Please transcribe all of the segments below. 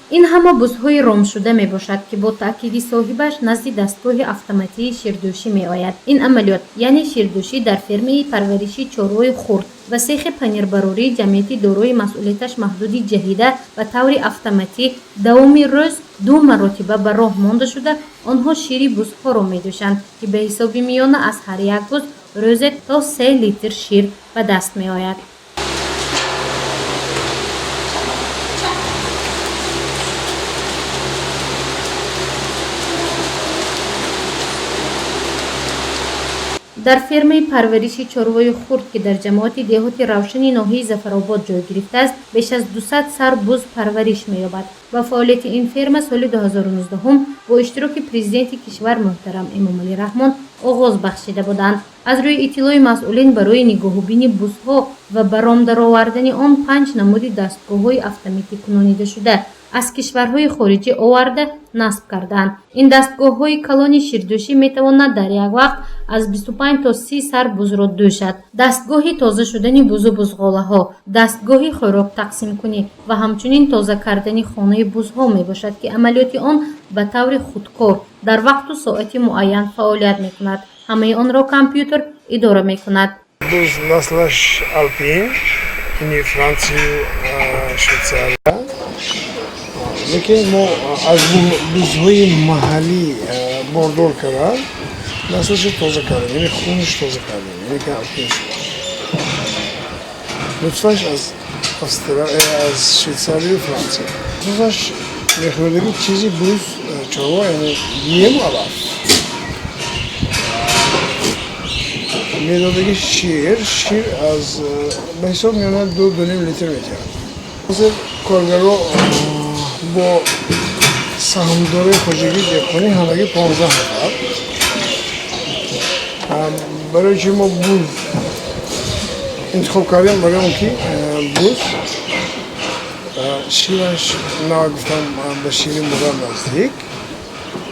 این همه بزهای رام شده می باشد که با تأکید صاحبش نزد دستگاه اتوماتیک شیردوشی می آید. این عملیات یعنی شیردوشی در فرمه پرورشی چاروی خرد و سیخ پنیربراری جمعیتی داروی مسئولیتش محدودی جهیده و طور اتوماتیک دوام روز 2 مرتبه به راه مانده شده. آنها شیر بزها را می دوشند که به حساب میانه از هر یک بز روزی تا 3 لیتر شیر به دست می آید. در فرمه پرورشی چاروی خرد که در جماعت دهات روشنی ناحیه ظفرآباد جای گرفته است، بیش از 200 سر بز پرورش می‌یابد. و فعالیت این فرم سال 2019 با اشتراک پرزیدنت کشور محترم امامعلی رحمان آغاز بخشیده بودند. از روی اطلاع مسئولین برای نگاه‌بینی بزها و برآمده آوردن آن 5 نمود دستگاه‌های اتوماتیک کنانیده شده از کشورهای خارجی آورده نصب کردند. این دستگاه‌های کلان شیردوشی می‌تواند در یک وقت از 25 تا 30 سر بز را دوشد. دستگاه تازه شدن بز و بزغاله‌ها، دستگاه خوراک تقسیم کنی و همچنین تازه کردن خانه بزها میباشد که عملیات آن به طور خودکار در وقت و ساعت معین فعالیت می‌کند. همه آن را کامپیوتر اداره می‌کند. بز نسلش آلپین، این فرانسه و شویسریا. لیکن ما از بزهای محلی باردار کردن، نسلش تازه کردیم، یعنی خونش تازه کردیم، یعنی که آلپین شد. نطفش از شویسریا و فرانسه. نطفش میخوردگی چیزی بز چرا یعنی یه مالار. میدادگی شیر از به حساب میانه 2.5 لیتر میتونه. حاضر کارگرها با سهامداری خودجوری دهقانی همگی 15 نفر. برای چی ما بز انتخاب کردیم برای اون که بز شیرش نگفتم به شیر مادر نزدیک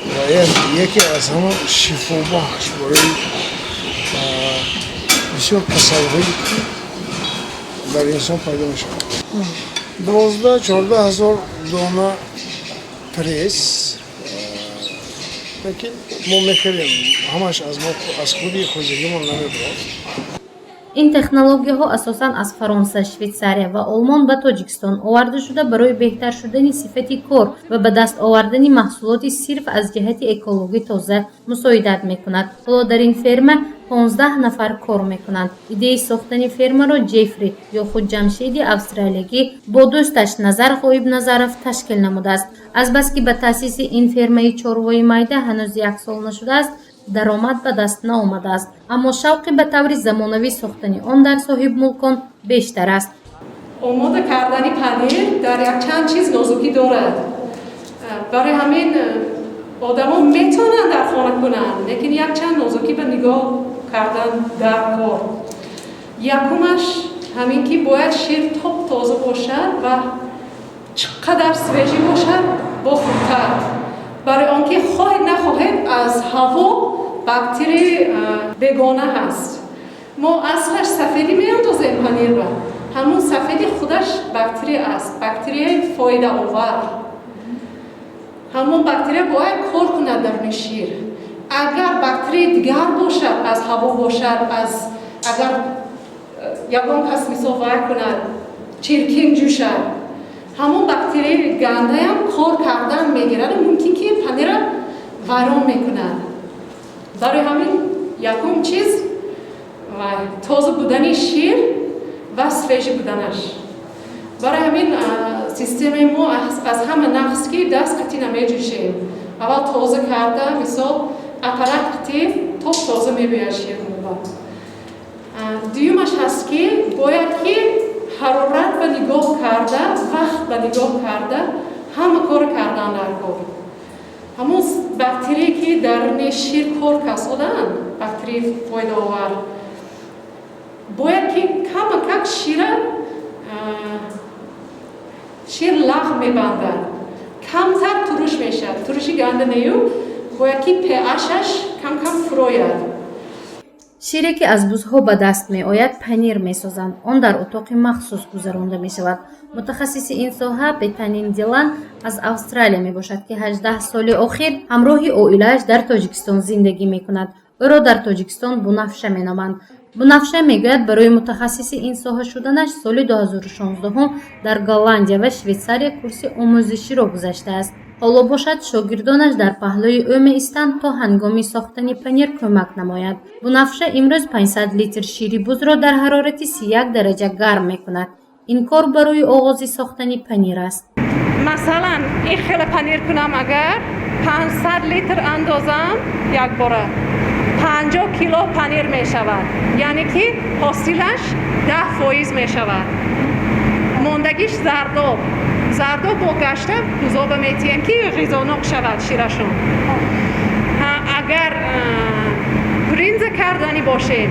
و یکی از همه شفا بخش برای بسیار کسل‌هایی که در انسان پیدا میشه. 12-14 هزار دانه پرس لیکن ما میخریم همش از خودی خودجوریمون نمیبرد. این تکنولوژی ها اساساً از فرانسه، شویسریا و آلمان به تاجیکستان آورده شده برای بهتر شدن صفت کار و به دست آوردن محصولات صرف از جهت اکولوژی تازه مساعدت میکند. حالا در این فرم 15 نفر کار میکنند. ایده ساختن فرم را جفری یا خود جمشید استرالیایی با دوستش نظر غایب نظرف تشکیل نموده است. از بس که به تاسیس این فرمه چاروی میده هنوز 1 سال نشده است، درآمد به دست نآمده است، اما شوق به طور زمانوی ساختن آن در صاحب ملکان بیشتر است. آماده کردن پنیر در یک چند چیز نازکی دارد. برای همین آدما میتونن در خانه کنن، لیکن یک چند نازکی به نگاه کردن در کار. یکمش همین که باید شیر تاپ تازه باشد و چقدر سوژی باشد با خودتر. برای آنکه خواهید نخواهید از هوا باکتری بگانه هست. ما اصلش سفیدی میاندازیم پنیر را، همون سفیدی خودش باکتری است، باکتری فایده آور. همون باکتری باید کار کند در شیر. اگر باکتری دیگر باشد، از هوا باشد، از اگر یکان کس مثال کند چیرکین جوشد، همون باکتری گنده هم کار کردن میگیرد، ممکن که پنیر را ویران میکند. برای همین یکم چیز تازه بودن شیر و سفیژ بودنش. برای همین سیستم ما از همه نقص که دست قطعی نمیجوشیم. اول تازه کرده مثال اپرات قطعی توپ تازه میباید شیر موبا. دیومش هست که باید که حرارت به نگاه کرده، وقت به نگاه کرده، همه کار کردن در کار. همون باکتری که در شیر کار کسادن، باکتری فایده آور، باید که کم شیر لغ میبندن، کمتر ترش میشد، ترشی گنده نیو، باید که pHش کم کم فروید. شیری که از بزها به دست می آید پنیر می سازند. آن در اتاق مخصوص گذرانده می شود. متخصص این ساحه بتانین دیلان از استرالیا می باشد که 18 سال اخیر همراه عائله‌اش در تاجیکستان زندگی می کند. او را در تاجیکستان بنفشه می نامند. بنفشه می گوید برای متخصص این ساحه شدنش سال 2016 در голландия و شویتساریا کورس آموزشی را گذشته است. حالا باشد شاگردانش در پهلوی او می ایستند تا هنگامی ساختن پنیر کمک نماید. بنفشه امروز 500 لیتر شیر بز را در حرارت 31 درجه گرم می کند. این کار برای آغاز ساختن پنیر است. مثلا این خیلی پنیر کنم اگر 500 لیتر اندازم یک باره 50 کیلو پنیر می شود. یعنی که حاصلش 10% می شود. موندگیش زرداب با گشته گذابه میتیم که غذانق شود شیرشون. اگر برنج کردنی باشه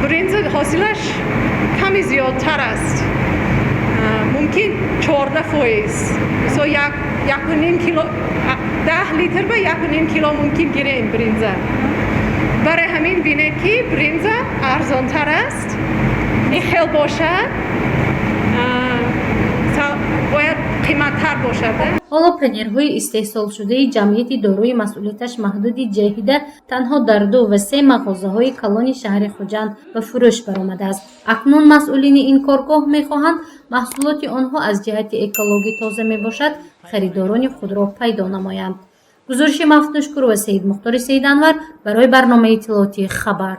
برنج حاصلش کمی زیادتر است. ممکن 14%. سو 1.5 کیلو 10 لیتر به 1.5 کیلو ممکن گیریم برنج. برای همین بینید که برنج ارزانتر است. این خیلی باشه باید قیمت‌تر باشد. حالا پنیرهای استحصال شده جمعیتی داروی مسئولیتش محدود جهیده تنها در 2 و 3 مغازه‌های کلان شهر خوجند به فروش برآمده است. اکنون مسئولین این کارگاه می‌خواهند محصولات آنها از جهت اکولوژی تازه میباشد خریداران خود را پیدا نمایند. گزارش مفتوشکر و سید مختار سید انور برای برنامه اطلاعاتی خبر.